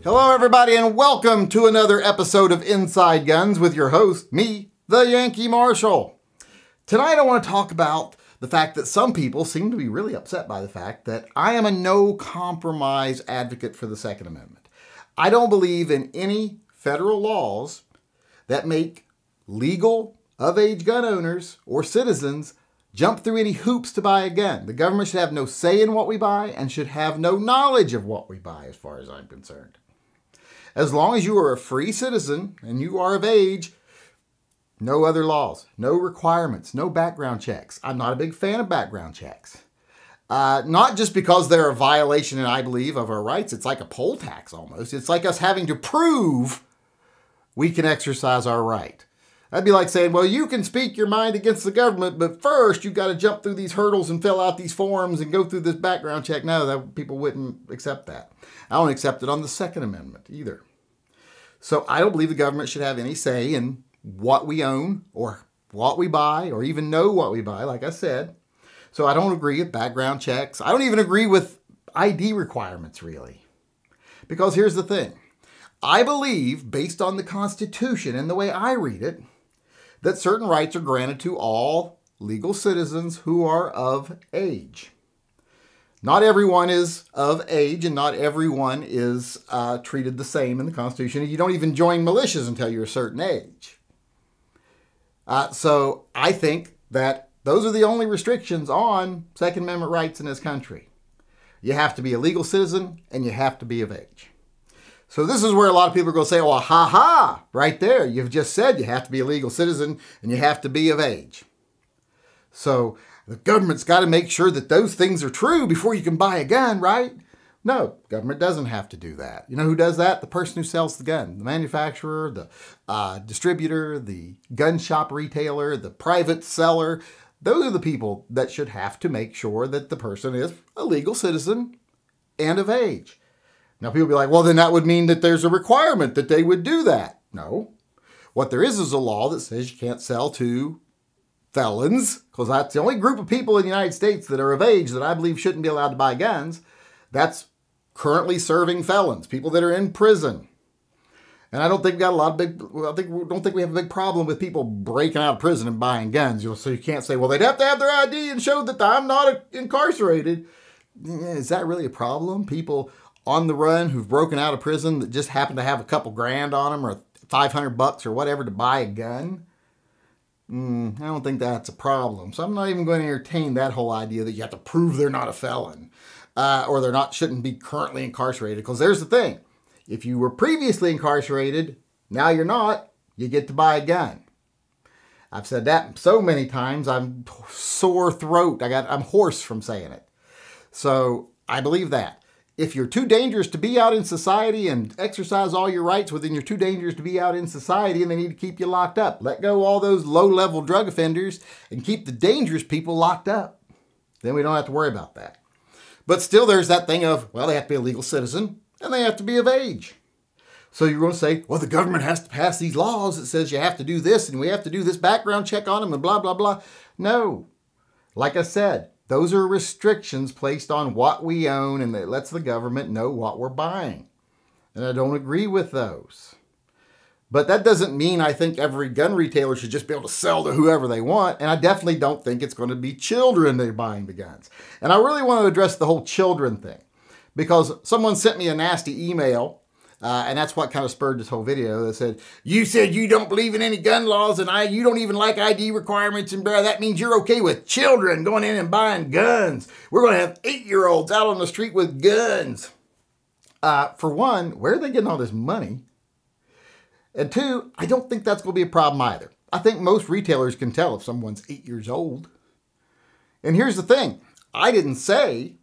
Hello everybody and welcome to another episode of Inside Guns with your host, me, the Yankee Marshal. Tonight I want to talk about the fact that some people seem to be really upset by the fact that I am a no compromise advocate for the Second Amendment. I don't believe in any federal laws that make legal of-age gun owners or citizens jump through any hoops to buy a gun. The government should have no say in what we buy and should have no knowledge of what we buy as far as I'm concerned. As long as you are a free citizen and you are of age, no other laws, no requirements, no background checks. I'm not a big fan of background checks. Not just because they're a violation, and I believe, of our rights. It's like a poll tax almost. It's like us having to prove we can exercise our right. That'd be like saying, well, you can speak your mind against the government, but first you've got to jump through these hurdles and fill out these forms and go through this background check. No, people wouldn't accept that. I don't accept it on the Second Amendment either. So I don't believe the government should have any say in what we own or what we buy or even know what we buy, like I said. So I don't agree with background checks. I don't even agree with ID requirements, really. Because here's the thing. I believe, based on the Constitution and the way I read it, that certain rights are granted to all legal citizens who are of age. Not everyone is of age and not everyone is treated the same in the Constitution. You don't even join militias until you're a certain age. So I think that those are the only restrictions on Second Amendment rights in this country. You have to be a legal citizen and you have to be of age. So this is where a lot of people are going to say, well, ha, right there. You've just said you have to be a legal citizen and you have to be of age. So the government's got to make sure that those things are true before you can buy a gun, right? No, government doesn't have to do that. You know who does that? The person who sells the gun, the manufacturer, the distributor, the gun shop retailer, the private seller. Those are the people that should have to make sure that the person is a legal citizen and of age. Now, people be like, well, then that would mean that there's a requirement that they would do that. No. What there is a law that says you can't sell to felons, because that's the only group of people in the United States that are of age that I believe shouldn't be allowed to buy guns. That's currently serving felons, people that are in prison. And I don't think we got a lot of don't think we have a big problem with people breaking out of prison and buying guns. So you can't say, well, they'd have to have their ID and show that I'm not incarcerated. Is that really a problem? People on the run who've broken out of prison that just happen to have a couple grand on them or $500 or whatever to buy a gun. I don't think that's a problem. So I'm not even going to entertain that whole idea that you have to prove they're not a felon or shouldn't be currently incarcerated. Because there's the thing. If you were previously incarcerated, now you're not, you get to buy a gun. I've said that so many times, I'm sore throat. I'm hoarse from saying it. So I believe that. If you're too dangerous to be out in society and exercise all your rights, well, then you're too dangerous to be out in society and they need to keep you locked up. Let go all those low-level drug offenders and keep the dangerous people locked up. Then we don't have to worry about that. But still there's that thing of, well, they have to be a legal citizen and they have to be of age. So you're going to say, well, the government has to pass these laws that says you have to do this and we have to do this background check on them and blah, blah, blah. No. Like I said, those are restrictions placed on what we own and that lets the government know what we're buying. And I don't agree with those. But that doesn't mean I think every gun retailer should just be able to sell to whoever they want. And I definitely don't think it's going to be children that are buying the guns. And I really want to address the whole children thing. Because someone sent me a nasty email. And that's what kind of spurred this whole video that said, you said you don't believe in any gun laws and you don't even like ID requirements and blah, that means you're okay with children going in and buying guns. We're going to have 8-year-olds out on the street with guns. For one, where are they getting all this money? And two, I don't think that's going to be a problem either. I think most retailers can tell if someone's 8 years old. And here's the thing. I didn't say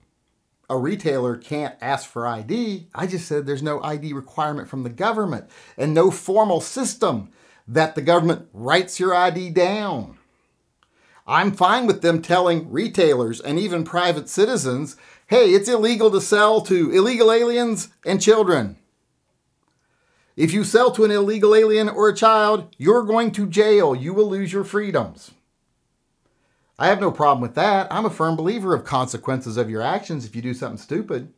a retailer can't ask for ID. I just said there's no ID requirement from the government and no formal system that the government writes your ID down. I'm fine with them telling retailers and even private citizens, hey, it's illegal to sell to illegal aliens and children. If you sell to an illegal alien or a child, you're going to jail. You will lose your freedoms. I have no problem with that. I'm a firm believer of consequences of your actions if you do something stupid.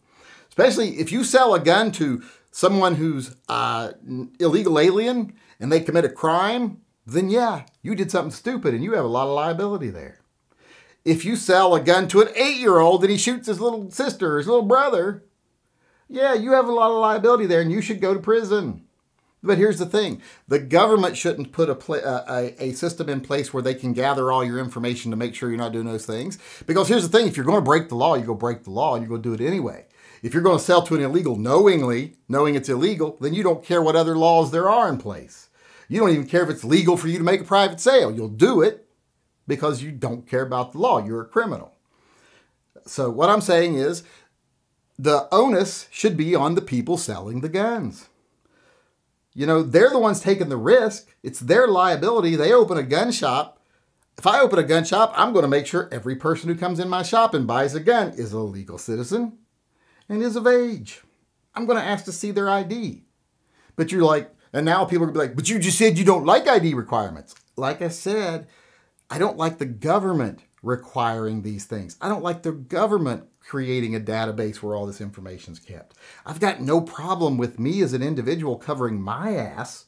Especially if you sell a gun to someone who's illegal alien and they commit a crime, then yeah, you did something stupid and you have a lot of liability there. If you sell a gun to an 8-year-old and he shoots his little sister or his little brother, yeah, you have a lot of liability there and you should go to prison. But here's the thing. The government shouldn't put a system in place where they can gather all your information to make sure you're not doing those things. Because here's the thing. If you're going to break the law, you go break the law and you're going to do it anyway. If you're going to sell to an illegal knowing it's illegal, then you don't care what other laws there are in place. You don't even care if it's legal for you to make a private sale. You'll do it because you don't care about the law. You're a criminal. So what I'm saying is the onus should be on the people selling the guns. You know, they're the ones taking the risk. It's their liability. They open a gun shop. If I open a gun shop, I'm going to make sure every person who comes in my shop and buys a gun is a legal citizen and is of age. I'm going to ask to see their ID. But you're like, and now people are going to be like, but you just said you don't like ID requirements. Like I said, I don't like the government requiring these things. I don't like the government creating a database where all this information is kept. I've got no problem with me as an individual covering my ass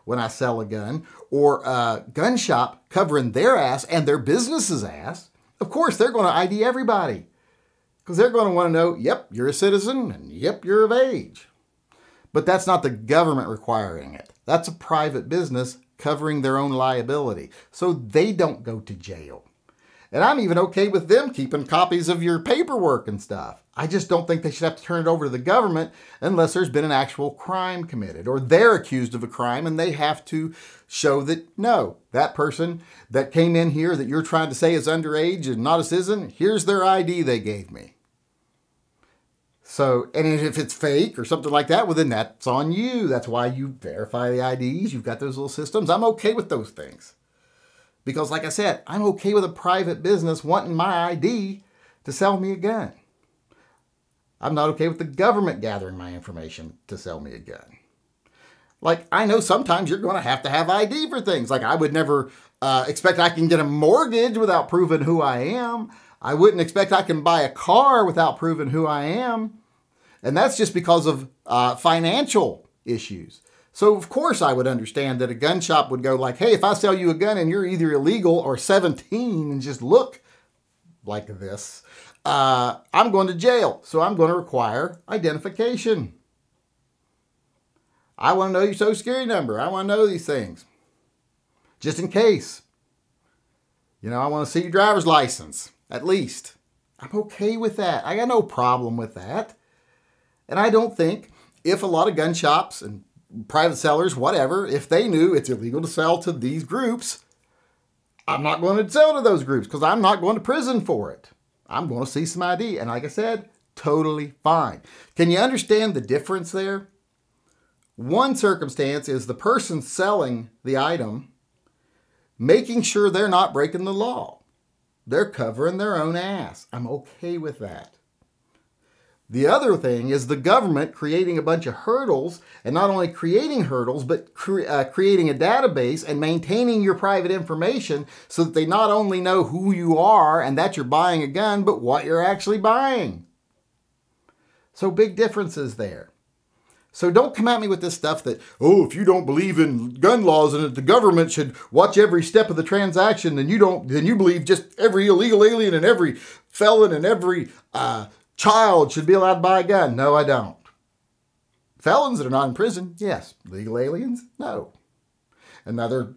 when I sell a gun, or a gun shop covering their ass and their business's ass. Of course, they're going to ID everybody because they're going to want to know, yep, you're a citizen, and yep, you're of age. But that's not the government requiring it. That's a private business covering their own liability, so they don't go to jail. And I'm even okay with them keeping copies of your paperwork and stuff. I just don't think they should have to turn it over to the government unless there's been an actual crime committed or they're accused of a crime and they have to show that, no, that person that came in here that you're trying to say is underage and not a citizen, here's their ID they gave me. So, and if it's fake or something like that, well, then that's on you. That's why you verify the IDs. You've got those little systems. I'm okay with those things. Because like I said, I'm okay with a private business wanting my ID to sell me a gun. I'm not okay with the government gathering my information to sell me a gun. Like, I know sometimes you're going to have ID for things. Like, I would never expect I can get a mortgage without proving who I am. I wouldn't expect I can buy a car without proving who I am. And that's just because of financial issues. So, of course, I would understand that a gun shop would go like, hey, if I sell you a gun and you're either illegal or 17 and just look like this, I'm going to jail. So I'm going to require identification. I want to know your social security number. I want to know these things. Just in case. You know, I want to see your driver's license, at least. I'm okay with that. I got no problem with that. And I don't think if a lot of gun shops and private sellers, whatever, if they knew it's illegal to sell to these groups, I'm not going to sell to those groups because I'm not going to prison for it. I'm going to see some ID. And like I said, totally fine. Can you understand the difference there? One circumstance is the person selling the item making sure they're not breaking the law. They're covering their own ass. I'm okay with that. The other thing is the government creating a bunch of hurdles, and not only creating hurdles, but creating a database and maintaining your private information so that they not only know who you are and that you're buying a gun, but what you're actually buying. So big differences there. So don't come at me with this stuff that, oh, if you don't believe in gun laws and that the government should watch every step of the transaction, then you believe just every illegal alien and every felon and every child should be allowed to buy a gun. No, I don't. Felons that are not in prison, yes. Legal aliens, no. Another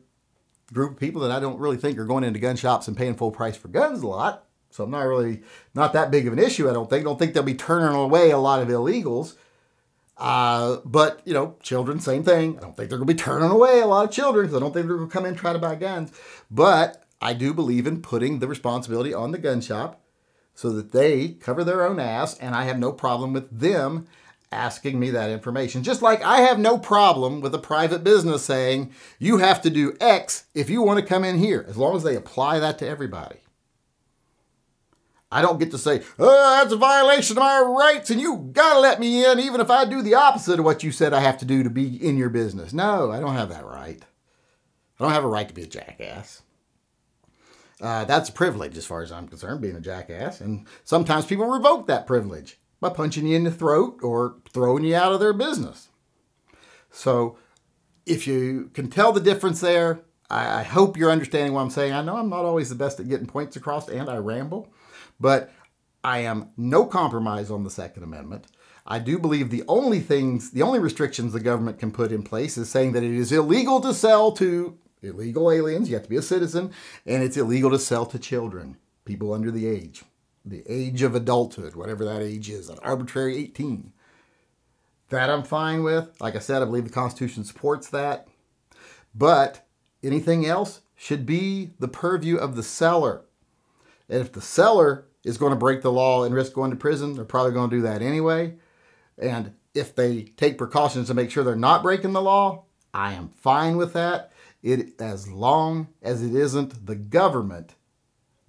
group of people that I don't really think are going into gun shops and paying full price for guns a lot. So I'm not that big of an issue, I don't think. I don't think they'll be turning away a lot of illegals. But, you know, children, same thing. I don't think they're going to be turning away a lot of children because I don't think they're going to come in and try to buy guns. But I do believe in putting the responsibility on the gun shop so that they cover their own ass, and I have no problem with them asking me that information. Just like I have no problem with a private business saying, you have to do X if you want to come in here, as long as they apply that to everybody. I don't get to say, oh, that's a violation of my rights and you got to let me in even if I do the opposite of what you said I have to do to be in your business. No, I don't have that right. I don't have a right to be a jackass. That's a privilege as far as I'm concerned, being a jackass. And sometimes people revoke that privilege. by punching you in the throat or throwing you out of their business. So if you can tell the difference there, I hope you're understanding what I'm saying. I know I'm not always the best at getting points across, and I ramble, but I am no compromise on the Second Amendment. I do believe the only restrictions the government can put in place is saying that it is illegal to sell to illegal aliens. You have to be a citizen, and it's illegal to sell to children, people under the age of adulthood, whatever that age is, an arbitrary 18. That I'm fine with. Like I said, I believe the Constitution supports that. But anything else should be the purview of the seller. And if the seller is going to break the law and risk going to prison, they're probably going to do that anyway. And if they take precautions to make sure they're not breaking the law, I am fine with that. As long as it isn't the government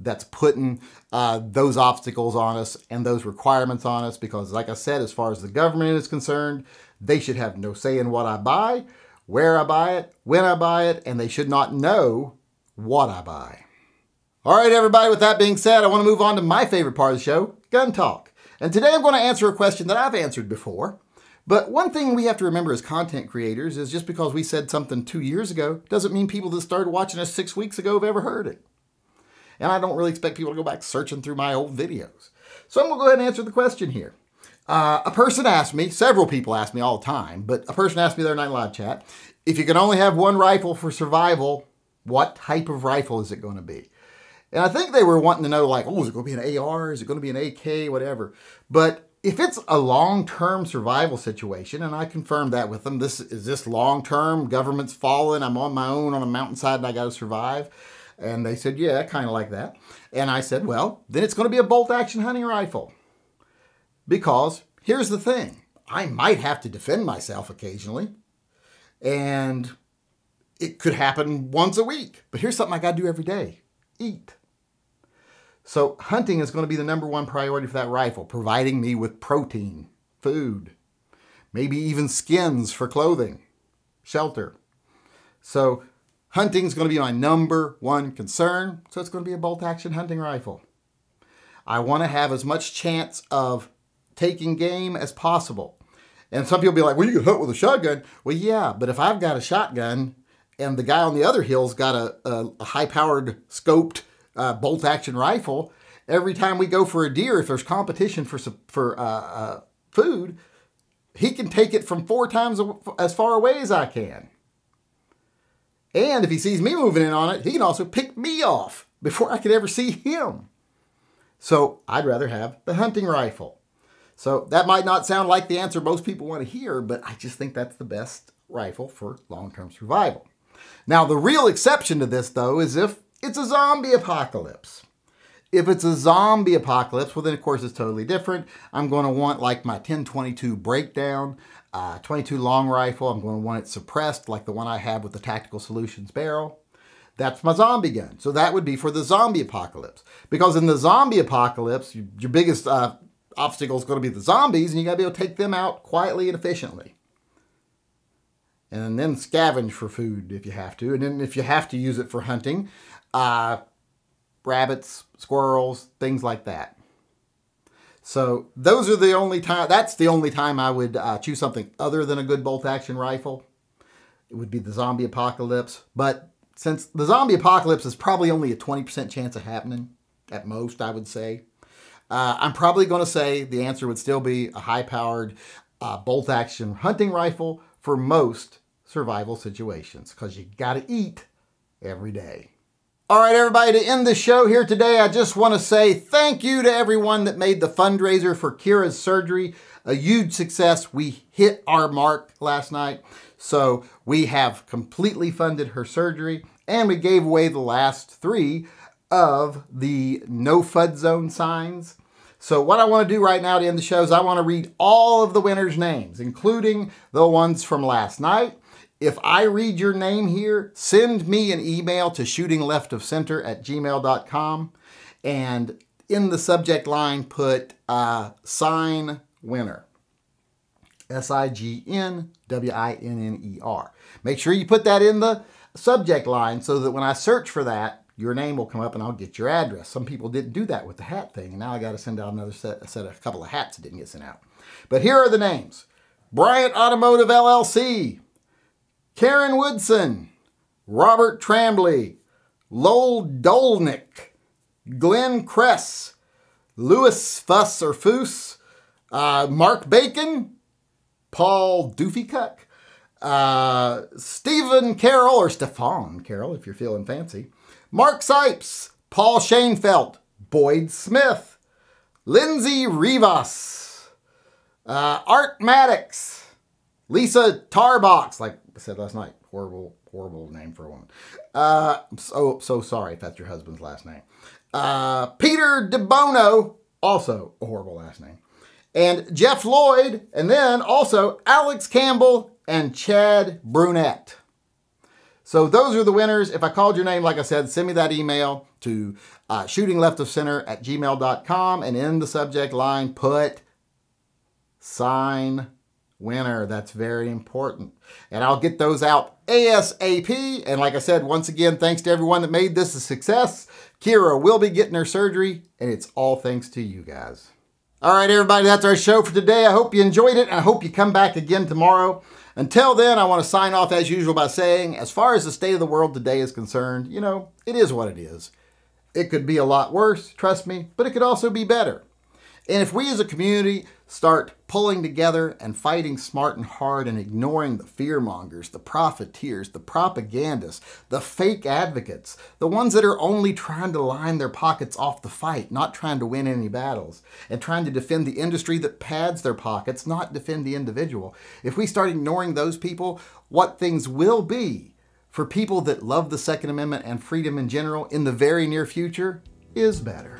that's putting those obstacles on us and those requirements on us. Because like I said, as far as the government is concerned, they should have no say in what I buy, where I buy it, when I buy it, and they should not know what I buy. All right, everybody, with that being said, I want to move on to my favorite part of the show, gun talk. And today I'm going to answer a question that I've answered before. But one thing we have to remember as content creators is just because we said something 2 years ago doesn't mean people that started watching us 6 weeks ago have ever heard it. And I don't really expect people to go back searching through my old videos. So I'm going to go ahead and answer the question here. A person asked me, several people ask me all the time, but a person asked me the other night in live chat, if you can only have one rifle for survival, what type of rifle is it going to be? And I think they were wanting to know, like, oh, is it going to be an AR? Is it going to be an AK? Whatever. But if it's a long-term survival situation, and I confirmed that with them, is this long-term? Government's falling. I'm on my own on a mountainside and I got to survive. And they said, yeah, kind of like that. And I said, well, then it's going to be a bolt-action hunting rifle. Because here's the thing. I might have to defend myself occasionally. And it could happen once a week. But here's something I got to do every day. Eat. So hunting is going to be the #1 priority for that rifle, providing me with protein, food, maybe even skins for clothing, shelter. So hunting is going to be my #1 concern, so it's going to be a bolt-action hunting rifle. I want to have as much chance of taking game as possible. And some people be like, well, you can hunt with a shotgun. Well, yeah, but if I've got a shotgun and the guy on the other hill's got a high-powered scoped bolt-action rifle, every time we go for a deer, if there's competition for food, he can take it from 4 times as far away as I can. And if he sees me moving in on it, he can also pick me off before I could ever see him. So I'd rather have the hunting rifle. So that might not sound like the answer most people want to hear, but I just think that's the best rifle for long-term survival. Now, the real exception to this, though, is if it's a zombie apocalypse. If it's a zombie apocalypse, well, then, of course, it's totally different. I'm going to want, like, my 10-22 breakdown, 22 long rifle. I'm going to want it suppressed, like the one I have with the Tactical Solutions barrel. That's my zombie gun. So that would be for the zombie apocalypse. Because in the zombie apocalypse, your biggest obstacle is going to be the zombies, and you got to be able to take them out quietly and efficiently. And then scavenge for food if you have to. And then if you have to use it for hunting, rabbits, squirrels, things like that. So those are the only time, that's the only time I would choose something other than a good bolt-action rifle. It would be the zombie apocalypse. But since the zombie apocalypse is probably only a 20% chance of happening, at most, I would say, I'm probably going to say the answer would still be a high-powered bolt-action hunting rifle for most survival situations, because you got to eat every day. All right, everybody, to end the show here today, I just want to say thank you to everyone that made the fundraiser for Kira's surgery a huge success. We hit our mark last night, so we have completely funded her surgery, and we gave away the last 3 of the no FUD zone signs. So what I want to do right now to end the show is I want to read all of the winners' names, including the ones from last night. If I read your name here, send me an email to shootingleftofcenter@gmail.com, and in the subject line put sign winner. SIGNWINNER. Make sure you put that in the subject line so that when I search for that, your name will come up and I'll get your address. Some people didn't do that with the hat thing, and now I got to send out another a couple of hats that didn't get sent out. But here are the names. Bryant Automotive LLC, Karen Woodson, Robert Tremblay, Lowell Dolnick, Glenn Kress, Louis Fuss or Foose, Mark Bacon, Paul Doofycuck, Stephen Carroll, or Stefan Carroll if you're feeling fancy, Mark Sipes, Paul Shanefeldt, Boyd Smith, Lindsay Rivas, Art Maddox, Lisa Tarbox, like I said last night, horrible name for a woman. I'm so sorry if that's your husband's last name. Peter DeBono, also a horrible last name. And Jeff Lloyd, and then also Alex Campbell and Chad Brunette. So those are the winners. If I called your name, like I said, send me that email to shootingleftofcenter@gmail.com, and in the subject line put sign winner. That's very important. And I'll get those out ASAP. And like I said, once again, thanks to everyone that made this a success. Kira will be getting her surgery, and it's all thanks to you guys. All right, everybody, that's our show for today. I hope you enjoyed it, and I hope you come back again tomorrow. Until then, I want to sign off as usual by saying, as far as the state of the world today is concerned, you know, it is what it is. It could be a lot worse, trust me, but it could also be better. And if we as a community start pulling together and fighting smart and hard and ignoring the fearmongers, the profiteers, the propagandists, the fake advocates, the ones that are only trying to line their pockets off the fight, not trying to win any battles, and trying to defend the industry that pads their pockets, not defend the individual. If we start ignoring those people, what things will be for people that love the Second Amendment and freedom in general in the very near future is better.